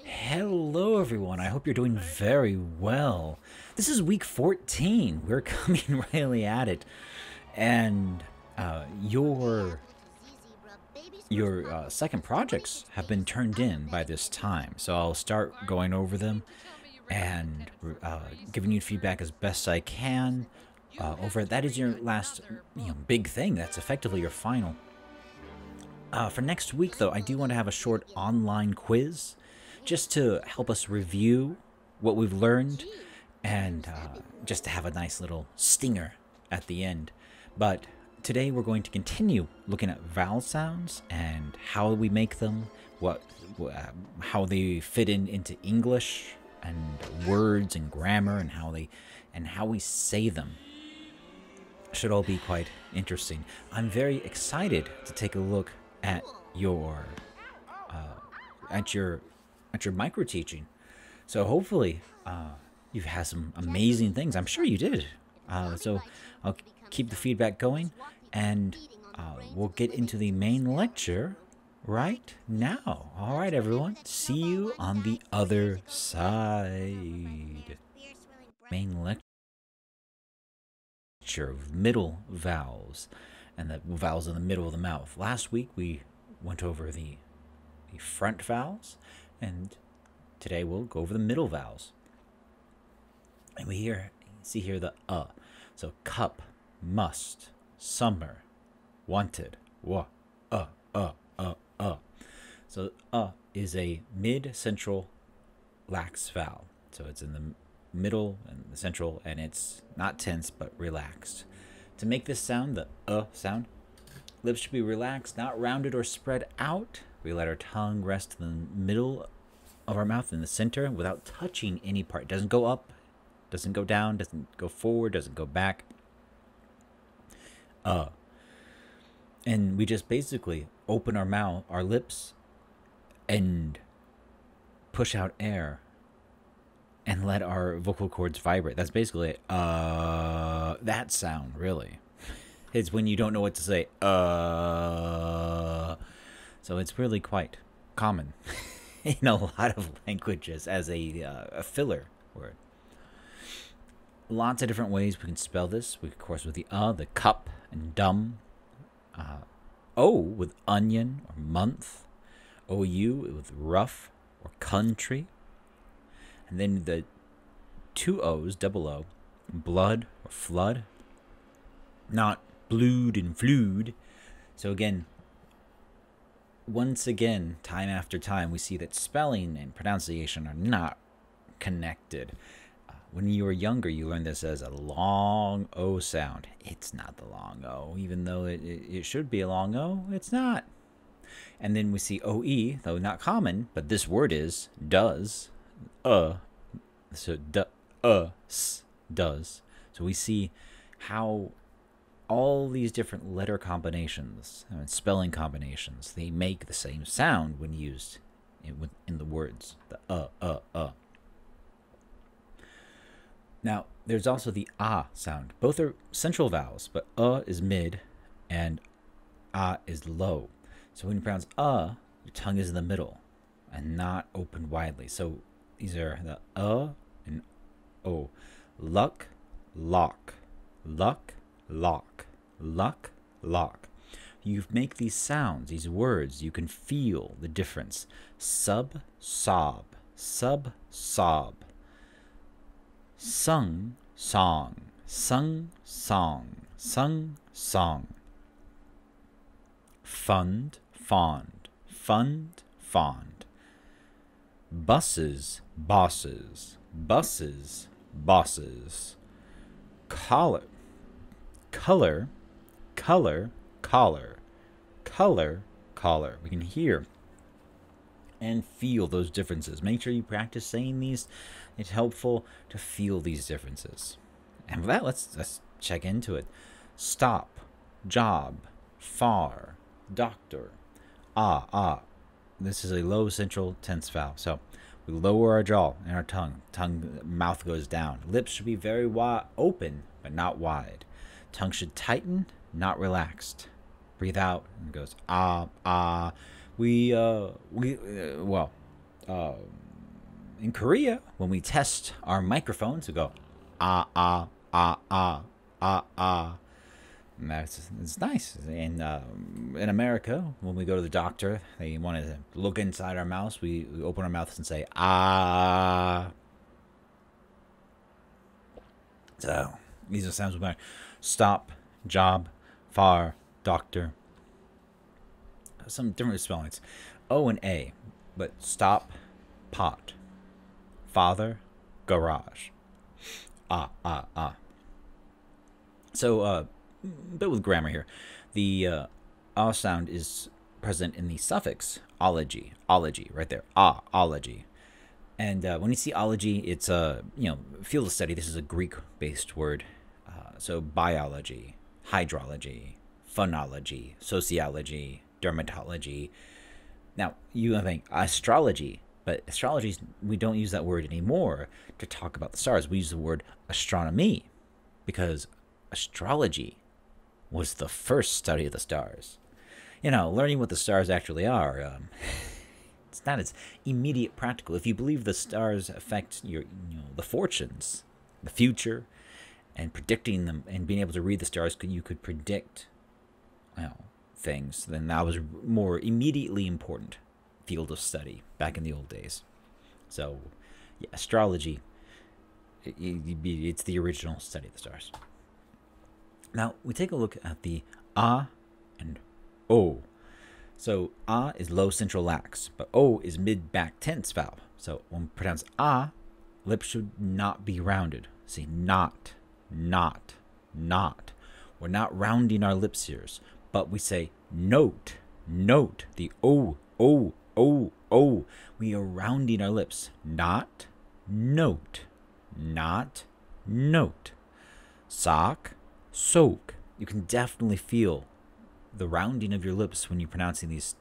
Hello, everyone. I hope you're doing very well. This is week 14. We're coming really at it, and your second projects have been turned in by this time. So I'll start going over them and giving you feedback as best I can. Over that is your last, big thing. That's effectively your final. For next week, though, I do want to have a short online quiz just to help us review what we've learned and just to have a nice little stinger at the end. But today we're going to continue looking at vowel sounds and how we make them, how they fit into English and words and grammar and how we say them. Should all be quite interesting. I'm very excited to take a look at your micro teaching. So hopefully you've had some amazing things. I'm sure you did. So I'll keep the feedback going, and we'll get into the main lecture right now. All right, everyone. See you on the other side. Main lecture of middle vowels and the vowels in the middle of the mouth. Last week we went over the front vowels, and today we'll go over the middle vowels. And we see here the so cup, must, summer, wanted, So is a mid-central lax vowel. So it's in the middle and the central, and it's not tense but relaxed. To make this sound, the sound, lips should be relaxed, not rounded or spread out. We let our tongue rest in the middle of our mouth, in the center, without touching any part. It doesn't go up, doesn't go down, doesn't go forward, doesn't go back. And we just basically open our mouth, our lips, and push out air and let our vocal cords vibrate. That's basically that sound, really. It's when you don't know what to say. So it's really quite common in a lot of languages as a filler word. Lots of different ways we can spell this. We, of course, with the cup and dumb. O with onion or month. OU with rough or country. And then the two O's, double O, blood or flood. Not blued and flued. So again, once again, time after time, we see that spelling and pronunciation are not connected. When you were younger, you learned this as a long O sound. It's not the long O, even though it should be a long O. It's not. And then we see OE, though not common, but this word is does. So does. So we see how all these different letter combinations and spelling combinations, they make the same sound when used in the words. The Now, there's also the sound. Both are central vowels, but is mid and is low. So when you pronounce your tongue is in the middle and not open widely. So these are the and O. Luck, lock. Luck, lock. Luck, lock. You make these sounds, these words, you can feel the difference. Sub, sob. Sub, sob. Sung, song. Sung, song. Sung, song. Fund, fond. Fund, fond. Buses, bosses. Buses, bosses. Collar, color, color, collar. Color, collar. We can hear and feel those differences. Make sure you practice saying these. It's helpful to feel these differences. And with that, let's check into it. Stop, job, far, doctor. This is a low central tense vowel. So we lower our jaw and our tongue. Mouth goes down. Lips should be very open, but not wide. Tongue should tighten, not relaxed. Breathe out and it goes We In Korea, when we test our microphones, we go ah ah ah ah ah ah. It's nice. In America, when we go to the doctor, they want to look inside our mouths. We open our mouths and say ah. So these are sounds we learn. Stop, job, far, doctor. Some different spellings. O and A, but stop, pot, father, garage. Ah, ah, ah. So, a bit with grammar here. The ah sound is present in the suffix ology, right there. Ah, ology. And when you see ology, it's a field of study. This is a Greek-based word. So biology, hydrology, phonology, sociology, dermatology. Now, you think astrology, but astrology, we don't use that word anymore to talk about the stars. We use the word astronomy because astrology was the first study of the stars. Learning what the stars actually are, it's not as immediate practical. If you believe the stars affect the fortunes, the future, and predicting them and being able to read the stars, you could predict things, then that was more immediately important field of study back in the old days. So, yeah, astrology, it's the original study of the stars. Now, we take a look at the ah and o. So, ah is low central lax, but o is mid-back tense vowel. So, when we pronounce ah, lips should not be rounded. See, not. We're not rounding our lips here, but we say note. The o. We are rounding our lips. Not, note. Sock, soak. You can definitely feel the rounding of your lips when you're pronouncing these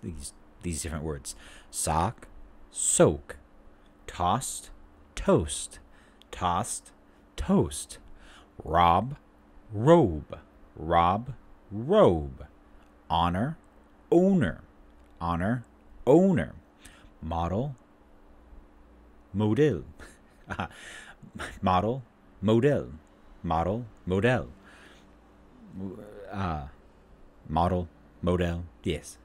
different words. Sock, soak. Tossed, toast. Rob, robe. Honor, owner. Model, model. Model, model. Yes,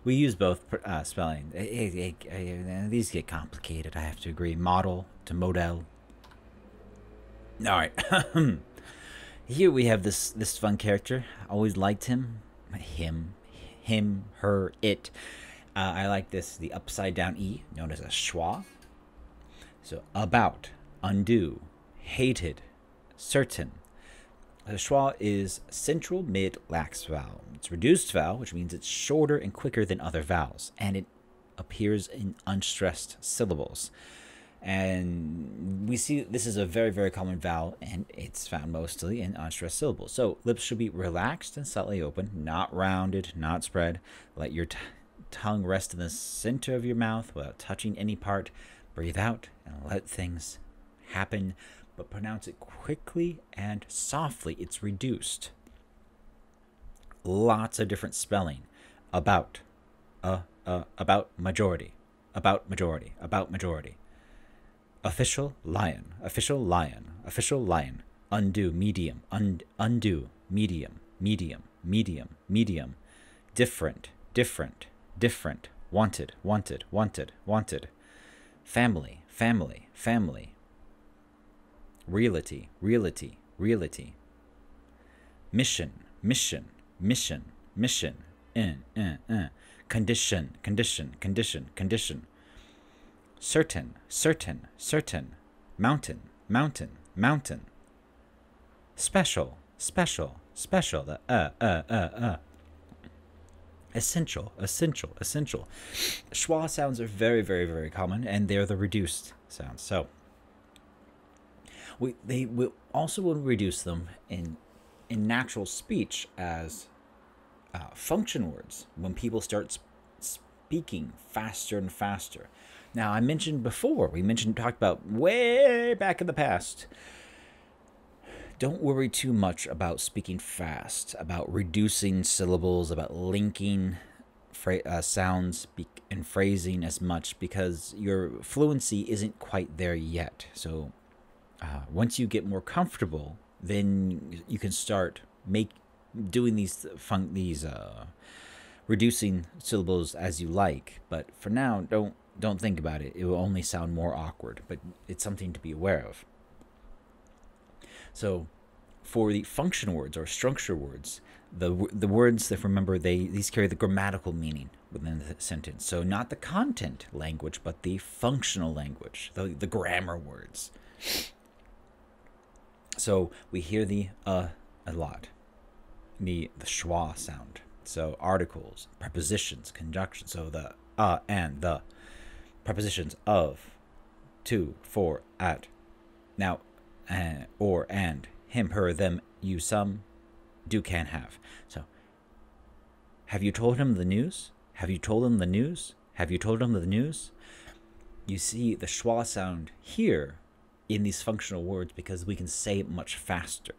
we use both spelling. These get complicated, I have to agree. Model to model. All right. Here we have this fun character. Always liked him, her, it. I like this, the upside down E, known as a schwa. So about, undo, hated, certain. A schwa is central mid lax vowel. It's reduced vowel, which means it's shorter and quicker than other vowels, and it appears in unstressed syllables. And we see this is a very, very common vowel, and it's found mostly in unstressed syllables. So lips should be relaxed and slightly open, not rounded, not spread. Let your tongue rest in the center of your mouth without touching any part. Breathe out and let things happen, but pronounce it quickly and softly. It's reduced. Lots of different spelling. About majority. Official lion. Undo, medium. Undo, medium. Different. Wanted. Family. Realty. Mission. Condition. Certain. Mountain. Special. The Essential. Schwa sounds are very, very, very common, and they're the reduced sounds. So they will also will reduce them in natural speech as function words when people start speaking faster and faster. Now, I mentioned before, talked about way back in the past. Don't worry too much about speaking fast, about reducing syllables, about linking sounds and phrasing as much because your fluency isn't quite there yet. So once you get more comfortable, then you can start doing these reducing syllables as you like. But for now, don't think about it. It will only sound more awkward, but it's something to be aware of. So for the function words or structure words, the words that, remember, these carry the grammatical meaning within the sentence. So not the content language, but the functional language, the grammar words. So we hear the a lot, the schwa sound. So articles, prepositions, conjunctions. So the and the prepositions of, to, for, at. Now, or, and, him, her, them, you, some, do, can, have. So, have you told him the news? Have you told him the news? Have you told him the news? You see the schwa sound here in these functional words because we can say it much faster.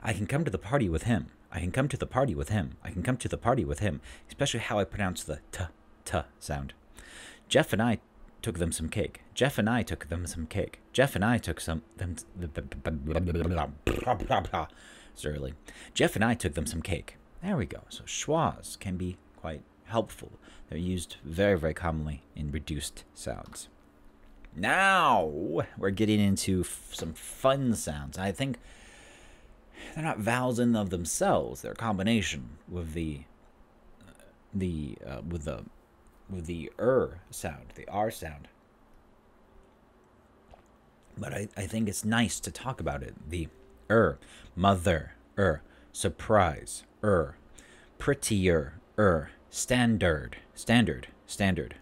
I can come to the party with him. I can come to the party with him. I can come to the party with him. Especially how I pronounce the t sound. Jeff and I took them some cake. Jeff and I took them some cake. Jeff and I took them. It's early. Jeff and I took them some cake. There we go. So schwas can be quite helpful. They're used very, very commonly in reduced sounds. Now we're getting into some fun sounds. I think they're not vowels in of themselves. They're a combination with the sound, the R sound. But I think it's nice to talk about it. The mother, surprise, prettier, standard,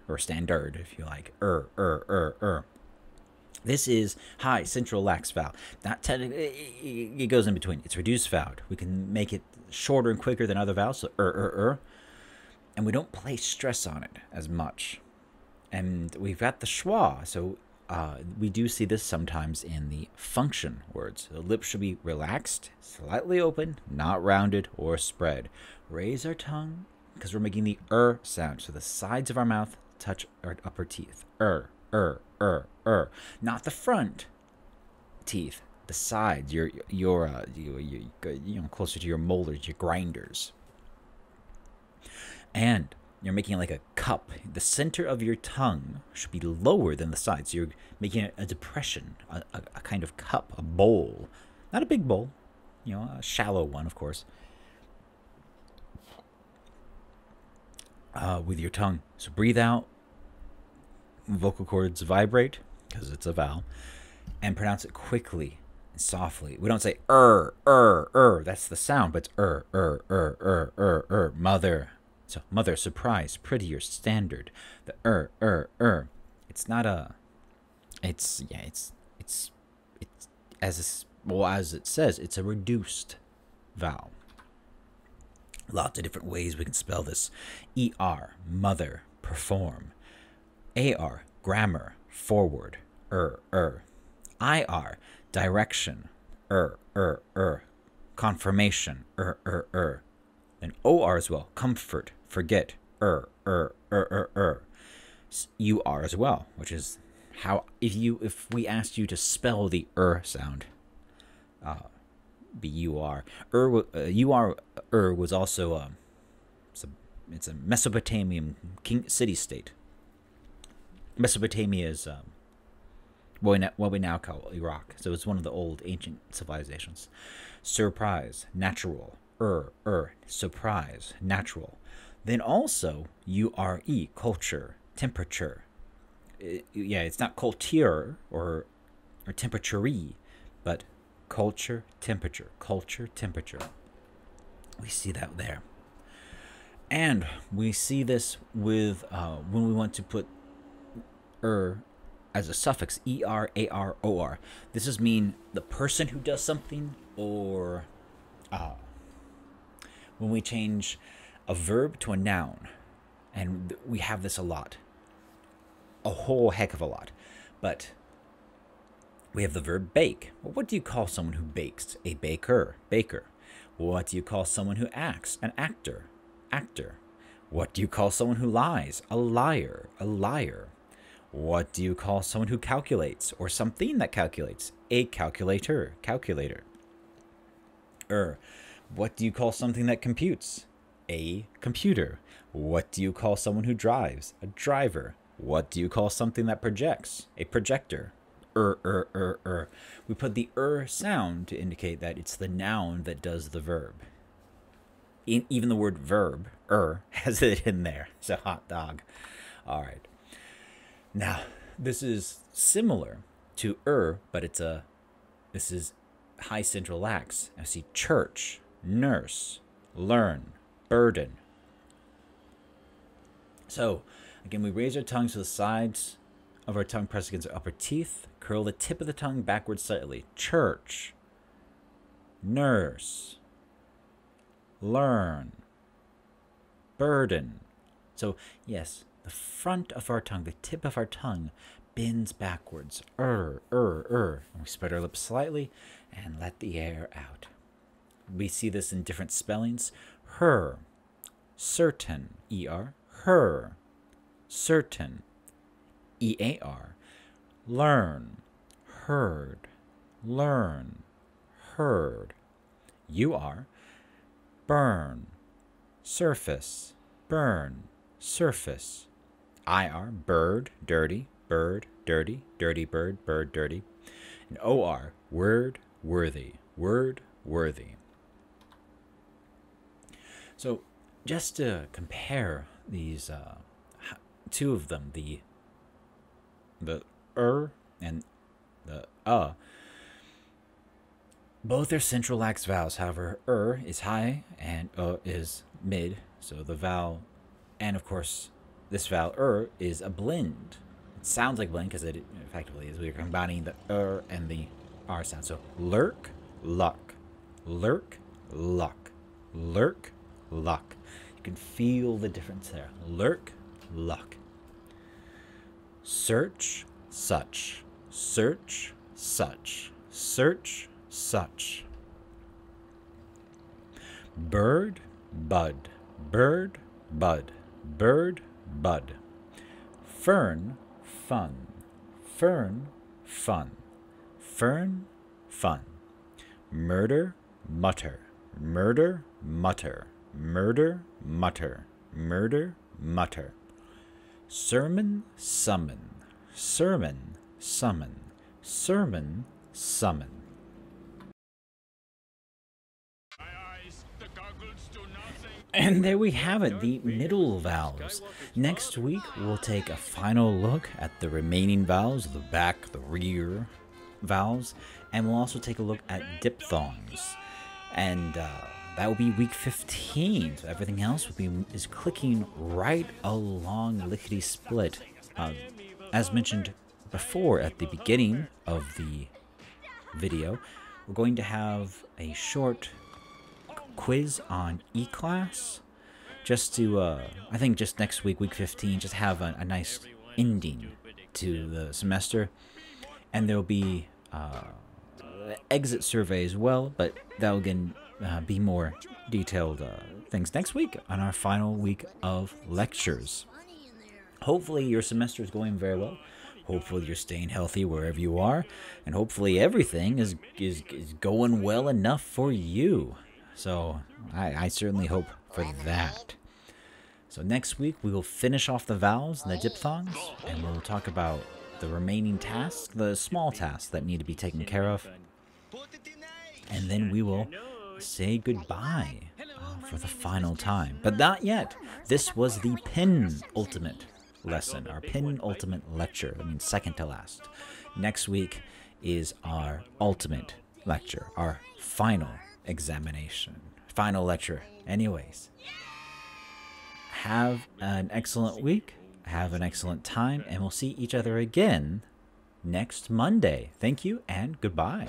or standard if you like, This is high central lax vowel. Not technically, it goes in between. It's reduced vowel. We can make it shorter and quicker than other vowels. So and we don't place stress on it as much. And we've got the schwa. So we do see this sometimes in the function words. The lips should be relaxed, slightly open, not rounded or spread. Raise our tongue because we're making the sound. So the sides of our mouth touch our upper teeth. Not the front teeth, the sides. You're closer to your molars, your grinders. And you're making like a cup. The center of your tongue should be lower than the sides. So you're making a depression, a kind of cup, a bowl. Not a big bowl, a shallow one, of course. With your tongue. So breathe out. Vocal cords vibrate, because it's a vowel. And pronounce it quickly and softly. We don't say That's the sound, but it's mother. So mother, surprise, prettier, standard. The It's not a. It's as it says, it's a reduced vowel. Lots of different ways we can spell this. Mother, perform. Grammar, forward. Direction. Confirmation. And OR as well. Comfort, forget. UR as well, which is how if we asked you to spell the sound, BUR. Was also it's a Mesopotamian city-state. Mesopotamia is what we now call Iraq. So it's one of the old ancient civilizations. Surprise, natural. Surprise, natural. Then also URE, culture, temperature. It's not culture or temperature, but culture, temperature. We see that there. And we see this with when we want to put as a suffix, ER, This is mean the person who does something, or when we change a verb to a noun. And we have this a lot. A whole heck of a lot. But we have the verb bake. Well, what do you call someone who bakes? A baker. What do you call someone who acts? An actor. What do you call someone who lies? A liar, a liar. What do you call someone who calculates, or something that calculates? A calculator, calculator. What do you call something that computes? A computer. What do you call someone who drives? A driver. What do you call something that projects? A projector. We put the sound to indicate that it's the noun that does the verb. Even the word verb, has it in there. It's a hot dog. All right. Now, this is similar to but this is high central lax. Now see, church, nurse, learn, burden. So, again, we raise our tongues to the sides of our tongue, press against our upper teeth, curl the tip of the tongue backwards slightly. Church, nurse, learn, burden. So, yes, the front of our tongue, the tip of our tongue, bends backwards. And we spread our lips slightly and let the air out. We see this in different spellings. Her, certain, E-R, her, certain, E-A-R, learn, heard, learn, heard. You are, burn, surface, burn, surface. I-R, bird, dirty, dirty bird, bird, dirty. And O-R, word, worthy, word, worthy. So just to compare these two of them, the and the both are central lax vowels. However, is high and is mid. So the vowel, and of course this vowel is a blend. It sounds like blend because it effectively is. We're combining the and the R sound. So lurk, luck, lurk, luck, lurk, luck. You can feel the difference there. Lurk, luck. Search, such, search, such, search, such. Bird, bud, bird, bud, bird, bud. Fern, fun, fern, fun, fern, fun. Murder, mutter, murder, mutter, murder, mutter, murder, mutter. Sermon, summon, sermon, summon, sermon, summon. And there we have it, the middle vowels. Next week, we'll take a final look at the remaining vowels, the back, the rear vowels, and we'll also take a look at diphthongs. And that will be week 15. So everything else is clicking right along lickety-split. As mentioned before at the beginning of the video, we're going to have a short quiz on E-Class, just to, I think just next week, week 15, just have a nice ending to the semester. And there'll be exit survey as well, but that'll again be more detailed things next week on our final week of lectures. Hopefully your semester is going very well. Hopefully you're staying healthy wherever you are, and hopefully everything is going well enough for you. So I certainly hope for that. So next week we will finish off the vowels and the diphthongs, and we'll talk about the remaining tasks, the small tasks that need to be taken care of. And then we will say goodbye for the final time. But not yet. This was the penultimate lesson, our penultimate lecture. I mean, second to last. Next week is our ultimate lecture, our final examination, final lecture. Anyways, have an excellent week, have an excellent time, and we'll see each other again next Monday. Thank you and goodbye.